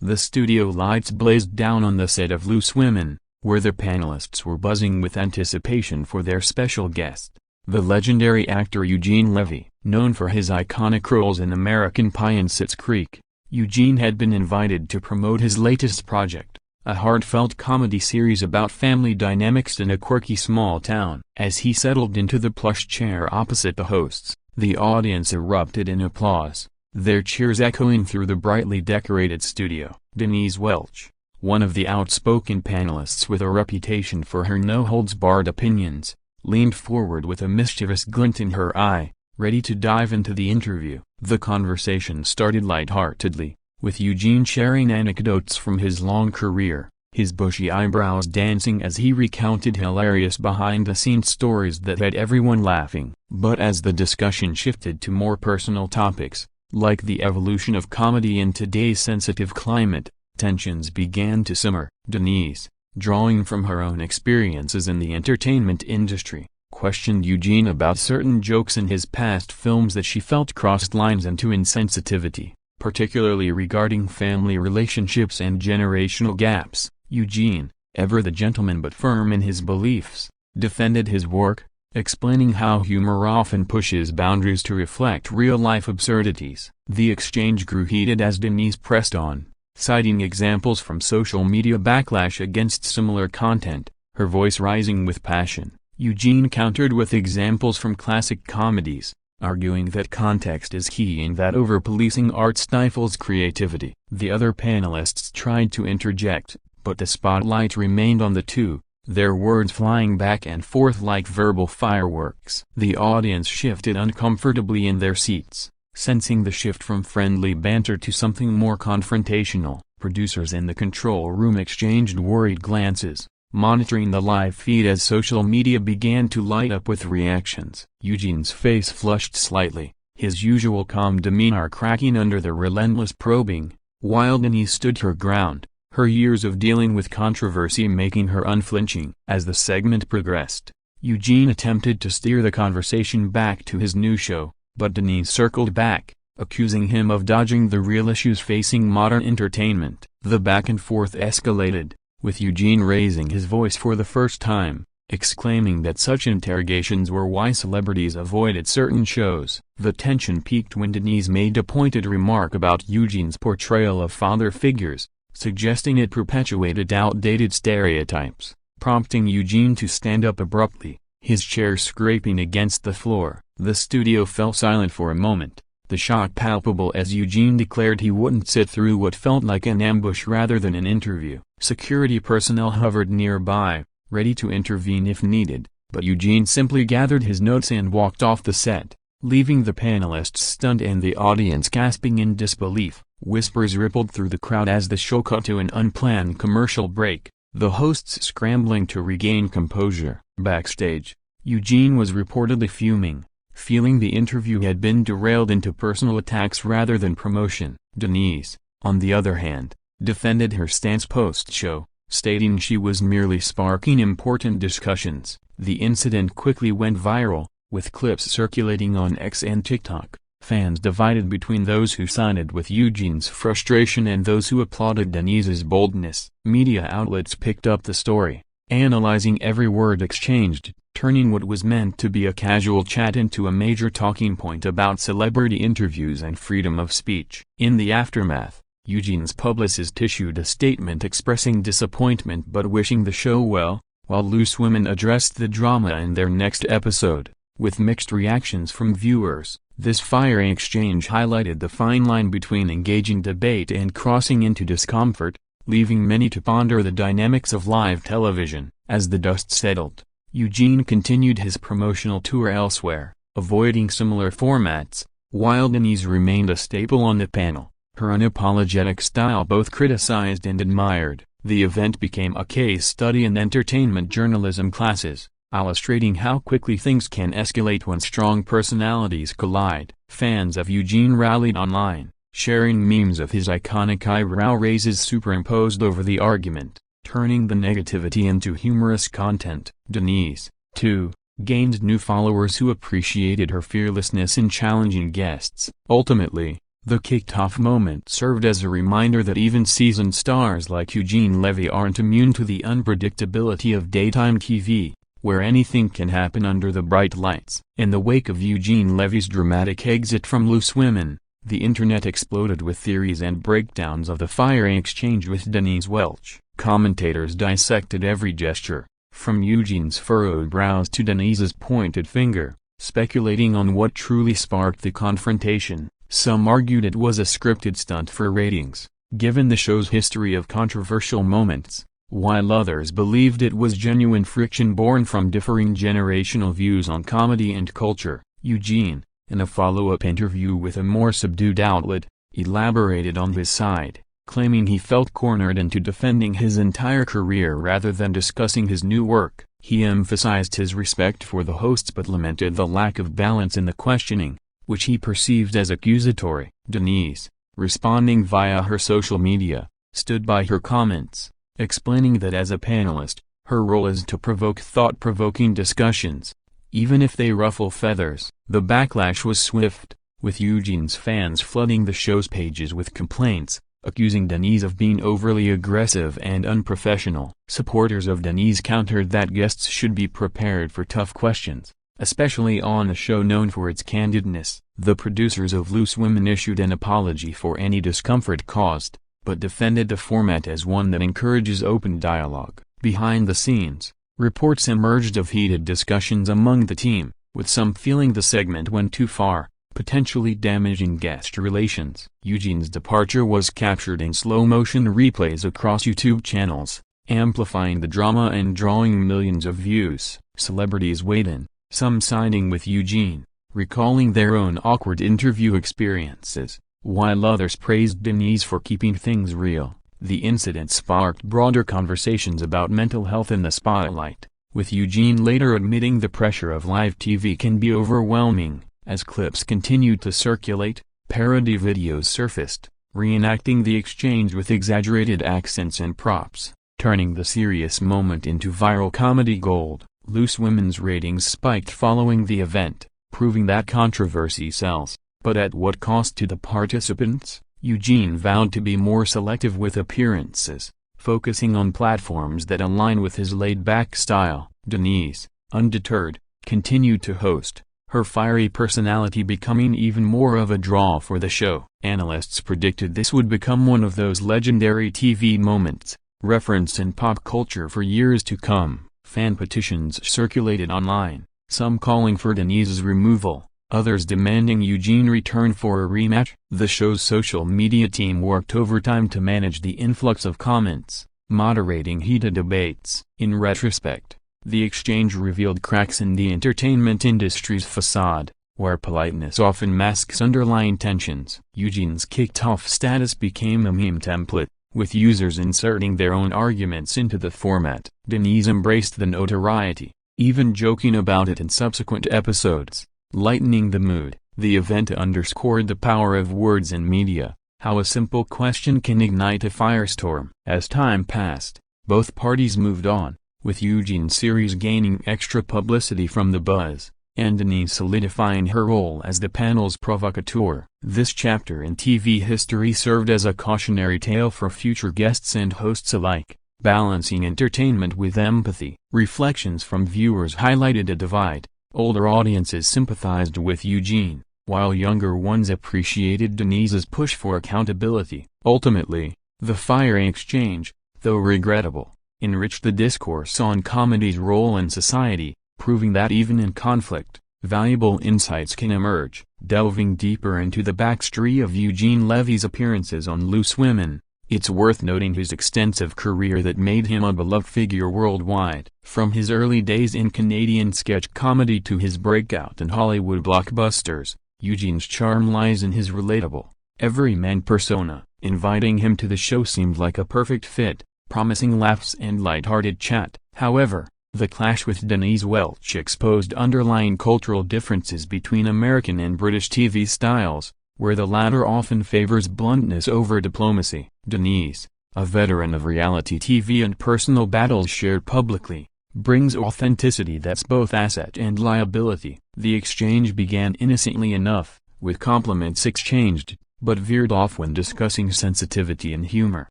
The studio lights blazed down on the set of Loose Women, where the panelists were buzzing with anticipation for their special guest. The legendary actor Eugene Levy, known for his iconic roles in American Pie and Schitt's Creek, Eugene had been invited to promote his latest project, a heartfelt comedy series about family dynamics in a quirky small town. As he settled into the plush chair opposite the hosts, the audience erupted in applause, their cheers echoing through the brightly decorated studio. Denise Welch, one of the outspoken panelists with a reputation for her no-holds-barred opinions, leaned forward with a mischievous glint in her eye, ready to dive into the interview. The conversation started lightheartedly, with Eugene sharing anecdotes from his long career, his bushy eyebrows dancing as he recounted hilarious behind-the-scenes stories that had everyone laughing. But as the discussion shifted to more personal topics, like the evolution of comedy in today's sensitive climate, tensions began to simmer. Denise, drawing from her own experiences in the entertainment industry, questioned Eugene about certain jokes in his past films that she felt crossed lines into insensitivity, particularly regarding family relationships and generational gaps. Eugene, ever the gentleman but firm in his beliefs, defended his work, explaining how humor often pushes boundaries to reflect real-life absurdities. The exchange grew heated as Denise pressed on, citing examples from social media backlash against similar content, her voice rising with passion. Eugene countered with examples from classic comedies, arguing that context is key and that over-policing art stifles creativity. The other panelists tried to interject, but the spotlight remained on the two, their words flying back and forth like verbal fireworks. The audience shifted uncomfortably in their seats, sensing the shift from friendly banter to something more confrontational. Producers in the control room exchanged worried glances, monitoring the live feed as social media began to light up with reactions. Eugene's face flushed slightly, his usual calm demeanor cracking under the relentless probing, while Denise stood her ground, her years of dealing with controversy making her unflinching. As the segment progressed, Eugene attempted to steer the conversation back to his new show, but Denise circled back, accusing him of dodging the real issues facing modern entertainment. The back and forth escalated, with Eugene raising his voice for the first time, exclaiming that such interrogations were why celebrities avoided certain shows. The tension peaked when Denise made a pointed remark about Eugene's portrayal of father figures, suggesting it perpetuated outdated stereotypes, prompting Eugene to stand up abruptly, his chair scraping against the floor. The studio fell silent for a moment, the shock palpable as Eugene declared he wouldn't sit through what felt like an ambush rather than an interview. Security personnel hovered nearby, ready to intervene if needed, but Eugene simply gathered his notes and walked off the set, leaving the panelists stunned and the audience gasping in disbelief. Whispers rippled through the crowd as the show cut to an unplanned commercial break, the hosts scrambling to regain composure. Backstage, Eugene was reportedly fuming, feeling the interview had been derailed into personal attacks rather than promotion. Denise, on the other hand, defended her stance post-show, stating she was merely sparking important discussions. The incident quickly went viral, with clips circulating on X and TikTok, fans divided between those who sided with Eugene's frustration and those who applauded Denise's boldness. Media outlets picked up the story, analyzing every word exchanged, turning what was meant to be a casual chat into a major talking point about celebrity interviews and freedom of speech. In the aftermath, Eugene's publicist issued a statement expressing disappointment but wishing the show well, while Loose Women addressed the drama in their next episode, with mixed reactions from viewers. This fiery exchange highlighted the fine line between engaging debate and crossing into discomfort, leaving many to ponder the dynamics of live television. As the dust settled, Eugene continued his promotional tour elsewhere, avoiding similar formats, while Denise remained a staple on the panel, her unapologetic style both criticized and admired. The event became a case study in entertainment journalism classes, illustrating how quickly things can escalate when strong personalities collide. Fans of Eugene rallied online, sharing memes of his iconic eyebrow raises superimposed over the argument, turning the negativity into humorous content. Denise, too, gained new followers who appreciated her fearlessness in challenging guests. Ultimately, The kicked-off moment served as a reminder that even seasoned stars like Eugene Levy aren't immune to the unpredictability of daytime TV, where anything can happen under the bright lights. In the wake of Eugene Levy's dramatic exit from Loose Women, the internet exploded with theories and breakdowns of the fiery exchange with Denise Welch. Commentators dissected every gesture, from Eugene's furrowed brows to Denise's pointed finger, speculating on what truly sparked the confrontation. Some argued it was a scripted stunt for ratings, given the show's history of controversial moments, while others believed it was genuine friction born from differing generational views on comedy and culture. Eugene, in a follow-up interview with a more subdued outlet, elaborated on his side, claiming he felt cornered into defending his entire career rather than discussing his new work. He emphasized his respect for the hosts but lamented the lack of balance in the questioning, which he perceived as accusatory. Denise, responding via her social media, stood by her comments, explaining that as a panelist, her role is to provoke thought-provoking discussions, even if they ruffle feathers. The backlash was swift, with Eugene's fans flooding the show's pages with complaints, accusing Denise of being overly aggressive and unprofessional. Supporters of Denise countered that guests should be prepared for tough questions, especially on a show known for its candidness. The producers of Loose Women issued an apology for any discomfort caused, but defended the format as one that encourages open dialogue. Behind the scenes, reports emerged of heated discussions among the team, with some feeling the segment went too far, potentially damaging guest relations. Eugene's departure was captured in slow-motion replays across YouTube channels, amplifying the drama and drawing millions of views. Celebrities weighed in, some siding with Eugene, recalling their own awkward interview experiences, while others praised Denise for keeping things real. The incident sparked broader conversations about mental health in the spotlight, with Eugene later admitting the pressure of live TV can be overwhelming. As clips continued to circulate, parody videos surfaced, reenacting the exchange with exaggerated accents and props, turning the serious moment into viral comedy gold. Loose Women's ratings spiked following the event, proving that controversy sells. But at what cost to the participants? Eugene vowed to be more selective with appearances, focusing on platforms that align with his laid-back style. Denise, undeterred, continued to host, her fiery personality becoming even more of a draw for the show. Analysts predicted this would become one of those legendary TV moments, referenced in pop culture for years to come. Fan petitions circulated online, some calling for Denise's removal, others demanding Eugene return for a rematch. The show's social media team worked overtime to manage the influx of comments, moderating heated debates. In retrospect, the exchange revealed cracks in the entertainment industry's facade, where politeness often masks underlying tensions. Eugene's kicked-off status became a meme template, with users inserting their own arguments into the format. Denise embraced the notoriety, even joking about it in subsequent episodes, lightening the mood. The event underscored the power of words in media, how a simple question can ignite a firestorm. As time passed, both parties moved on, with Eugene's series gaining extra publicity from the buzz, and Denise solidifying her role as the panel's provocateur. This chapter in TV history served as a cautionary tale for future guests and hosts alike, balancing entertainment with empathy. Reflections from viewers highlighted a divide. Older audiences sympathized with Eugene, while younger ones appreciated Denise's push for accountability. Ultimately, the fiery exchange, though regrettable, enriched the discourse on comedy's role in society, proving that even in conflict, valuable insights can emerge. Delving deeper into the backstory of Eugene Levy's appearances on Loose Women, it's worth noting his extensive career that made him a beloved figure worldwide. From his early days in Canadian sketch comedy to his breakout in Hollywood blockbusters, Eugene's charm lies in his relatable, everyman persona. Inviting him to the show seemed like a perfect fit, promising laughs and light-hearted chat. However, the clash with Denise Welch exposed underlying cultural differences between American and British TV styles, where the latter often favors bluntness over diplomacy. Denise, a veteran of reality TV and personal battles shared publicly, brings authenticity that's both asset and liability. The exchange began innocently enough, with compliments exchanged, but veered off when discussing sensitivity and humor.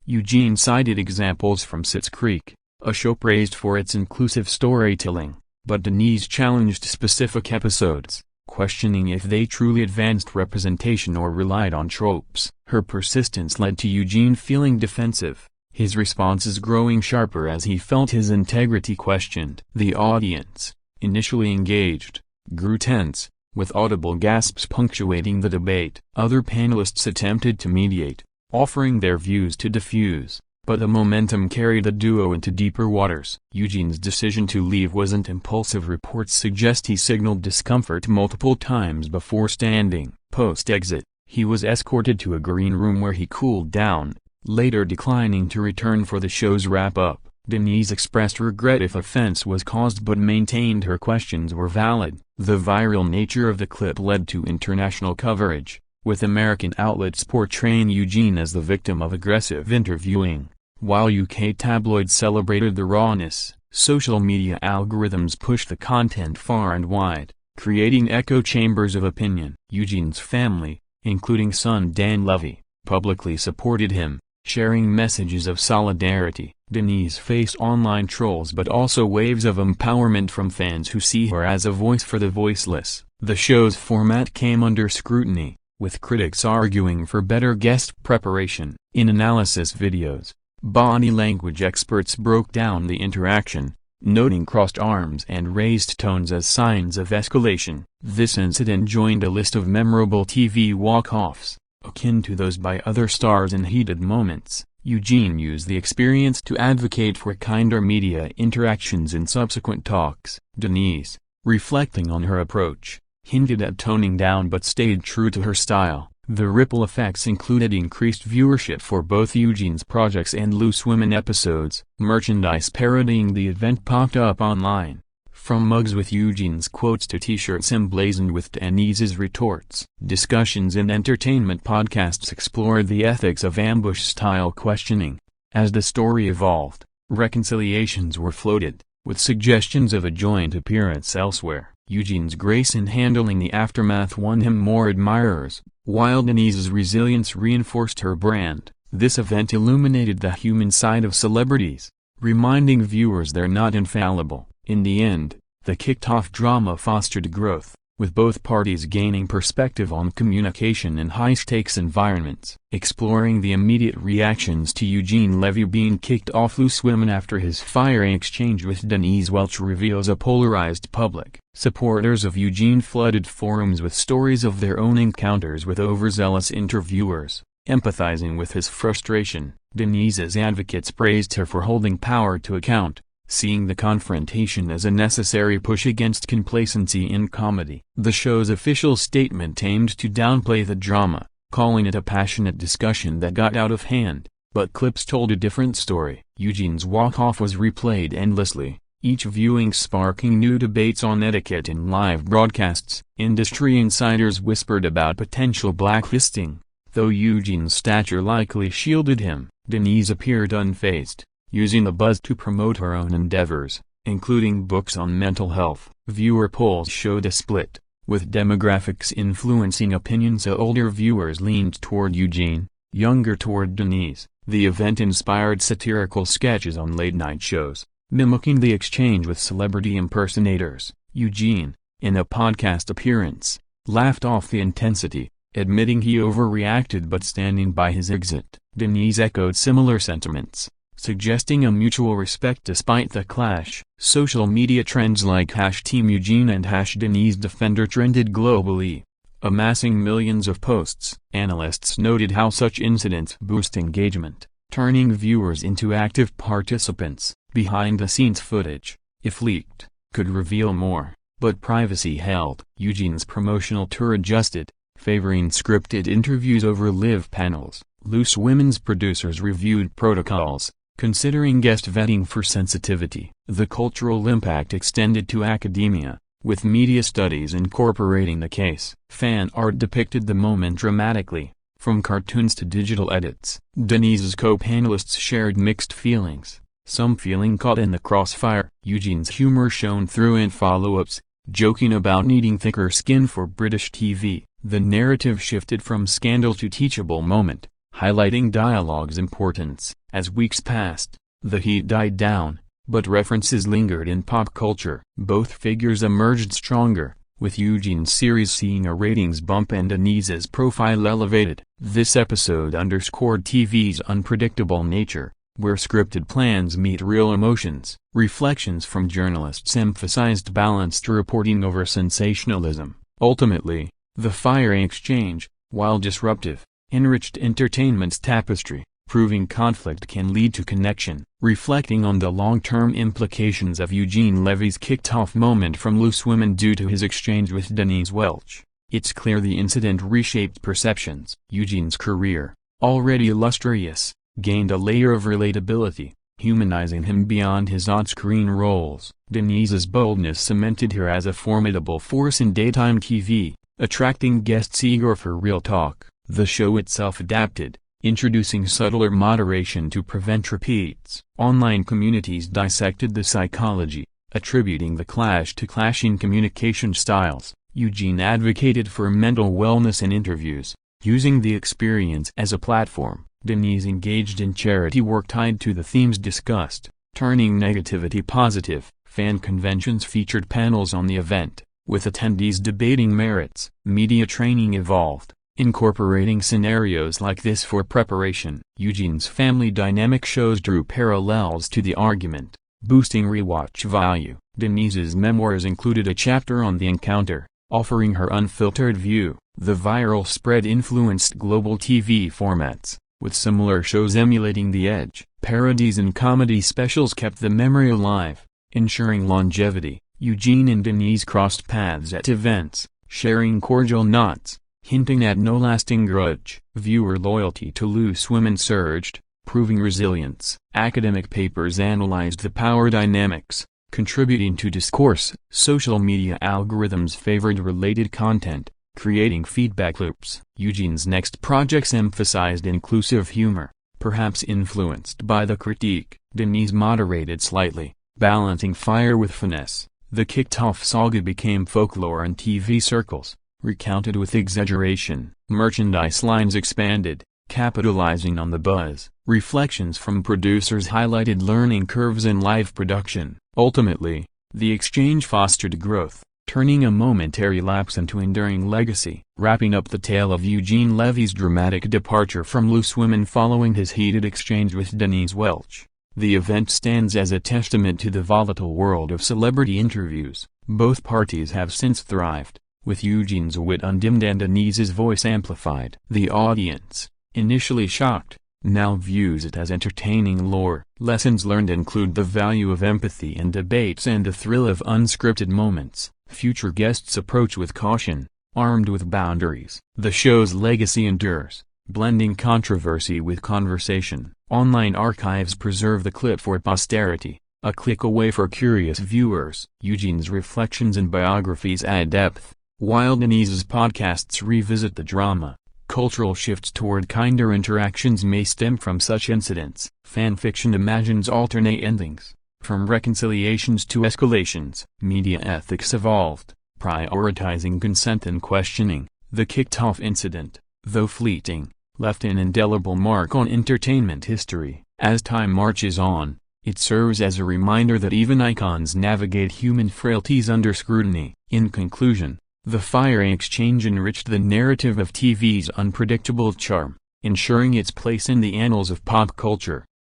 Eugene cited examples from Schitt's Creek, a show praised for its inclusive storytelling, but Denise challenged specific episodes, questioning if they truly advanced representation or relied on tropes. Her persistence led to Eugene feeling defensive, his responses growing sharper as he felt his integrity questioned. The audience, initially engaged, grew tense, with audible gasps punctuating the debate. Other panelists attempted to mediate, offering their views to diffuse, but the momentum carried the duo into deeper waters. Eugene's decision to leave wasn't impulsive. Reports suggest he signaled discomfort multiple times before standing. Post-exit, he was escorted to a green room where he cooled down, later declining to return for the show's wrap-up. Denise expressed regret if offense was caused but maintained her questions were valid. The viral nature of the clip led to international coverage, with American outlets portraying Eugene as the victim of aggressive interviewing. While UK tabloids celebrated the rawness, social media algorithms pushed the content far and wide, creating echo chambers of opinion. Eugene's family, including son Dan Levy, publicly supported him, sharing messages of solidarity. Denise faced online trolls but also waves of empowerment from fans who see her as a voice for the voiceless. The show's format came under scrutiny, with critics arguing for better guest preparation. In analysis videos, body language experts broke down the interaction, noting crossed arms and raised tones as signs of escalation. This incident joined a list of memorable TV walk-offs, akin to those by other stars in heated moments. Eugene used the experience to advocate for kinder media interactions in subsequent talks. Denise, reflecting on her approach, hinted at toning down but stayed true to her style. The ripple effects included increased viewership for both Eugene's projects and Loose Women episodes. Merchandise parodying the event popped up online, from mugs with Eugene's quotes to t-shirts emblazoned with Denise's retorts. Discussions in entertainment podcasts explored the ethics of ambush-style questioning. As the story evolved, reconciliations were floated, with suggestions of a joint appearance elsewhere. Eugene's grace in handling the aftermath won him more admirers, while Denise's resilience reinforced her brand. This event illuminated the human side of celebrities, reminding viewers they're not infallible. In the end, the kicked-off drama fostered growth, with both parties gaining perspective on communication in high-stakes environments. Exploring the immediate reactions to Eugene Levy being kicked off Loose Women after his fiery exchange with Denise Welch reveals a polarized public. Supporters of Eugene flooded forums with stories of their own encounters with overzealous interviewers, empathizing with his frustration. Denise's advocates praised her for holding power to account, seeing the confrontation as a necessary push against complacency in comedy. The show's official statement aimed to downplay the drama, calling it a passionate discussion that got out of hand, but clips told a different story. Eugene's walk-off was replayed endlessly, each viewing sparking new debates on etiquette in live broadcasts. Industry insiders whispered about potential blacklisting, though Eugene's stature likely shielded him. Denise appeared unfazed, using the buzz to promote her own endeavors, including books on mental health. Viewer polls showed a split, with demographics influencing opinions. Older viewers leaned toward Eugene, younger toward Denise. The event inspired satirical sketches on late-night shows, mimicking the exchange with celebrity impersonators. Eugene, in a podcast appearance, laughed off the intensity, admitting he overreacted but standing by his exit. Denise echoed similar sentiments, suggesting a mutual respect despite the clash. Social media trends like #TeamEugene and #DeniseDefender trended globally, amassing millions of posts. Analysts noted how such incidents boost engagement, turning viewers into active participants. Behind-the-scenes footage, if leaked, could reveal more, but privacy held. Eugene's promotional tour adjusted, favoring scripted interviews over live panels. Loose Women's producers reviewed protocols, considering guest vetting for sensitivity. The cultural impact extended to academia, with media studies incorporating the case. Fan art depicted the moment dramatically, from cartoons to digital edits. Denise's co-panelists shared mixed feelings, some feeling caught in the crossfire. Eugene's humor shone through in follow-ups, joking about needing thicker skin for British TV, The narrative shifted from scandal to teachable moment, highlighting dialogue's importance. As weeks passed, the heat died down, but references lingered in pop culture. Both figures emerged stronger, with Eugene's series seeing a ratings bump and Denise's profile elevated. This episode underscored TV's unpredictable nature, where scripted plans meet real emotions. Reflections from journalists emphasized balanced reporting over sensationalism. Ultimately, the firing exchange, while disruptive, enriched entertainment's tapestry, proving conflict can lead to connection. Reflecting on the long-term implications of Eugene Levy's kicked-off moment from Loose Women due to his exchange with Denise Welch, it's clear the incident reshaped perceptions. Eugene's career, already illustrious, gained a layer of relatability, humanizing him beyond his on-screen roles. Denise's boldness cemented her as a formidable force in daytime TV, attracting guests eager for real talk. The show itself adapted, introducing subtler moderation to prevent repeats. Online communities dissected the psychology, attributing the clash to clashing communication styles. Eugene advocated for mental wellness in interviews, using the experience as a platform. Denise engaged in charity work tied to the themes discussed, turning negativity positive. Fan conventions featured panels on the event, with attendees debating merits. Media training evolved, incorporating scenarios like this for preparation. Eugene's family dynamic shows drew parallels to the argument, boosting rewatch value. Denise's memoirs included a chapter on the encounter, offering her unfiltered view. The viral spread influenced global TV formats, with similar shows emulating The Edge. Parodies and comedy specials kept the memory alive, ensuring longevity. Eugene and Denise crossed paths at events, sharing cordial nods, hinting at no lasting grudge. Viewer loyalty to Loose Women surged, proving resilience. Academic papers analyzed the power dynamics, contributing to discourse. Social media algorithms favored related content, creating feedback loops. Eugene's next projects emphasized inclusive humor, perhaps influenced by the critique. Denise moderated slightly, balancing fire with finesse. The kicked-off saga became folklore in TV circles, recounted with exaggeration. Merchandise lines expanded, capitalizing on the buzz. Reflections from producers highlighted learning curves in live production. Ultimately, the exchange fostered growth, turning a momentary lapse into enduring legacy. Wrapping up the tale of Eugene Levy's dramatic departure from Loose Women following his heated exchange with Denise Welch, the event stands as a testament to the volatile world of celebrity interviews. Both parties have since thrived, with Eugene's wit undimmed and Denise's voice amplified. The audience, initially shocked, now views it as entertaining lore. Lessons learned include the value of empathy in debates and the thrill of unscripted moments. Future guests approach with caution, armed with boundaries. The show's legacy endures, blending controversy with conversation. Online archives preserve the clip for posterity, a click away for curious viewers. Eugene's reflections and biographies add depth, while Denise's podcasts revisit the drama. Cultural shifts toward kinder interactions may stem from such incidents. Fanfiction imagines alternate endings, from reconciliations to escalations. Media ethics evolved, prioritizing consent and questioning. The kicked-off incident, though fleeting, left an indelible mark on entertainment history. As time marches on, it serves as a reminder that even icons navigate human frailties under scrutiny. In conclusion, the firing exchange enriched the narrative of TV's unpredictable charm, ensuring its place in the annals of pop culture.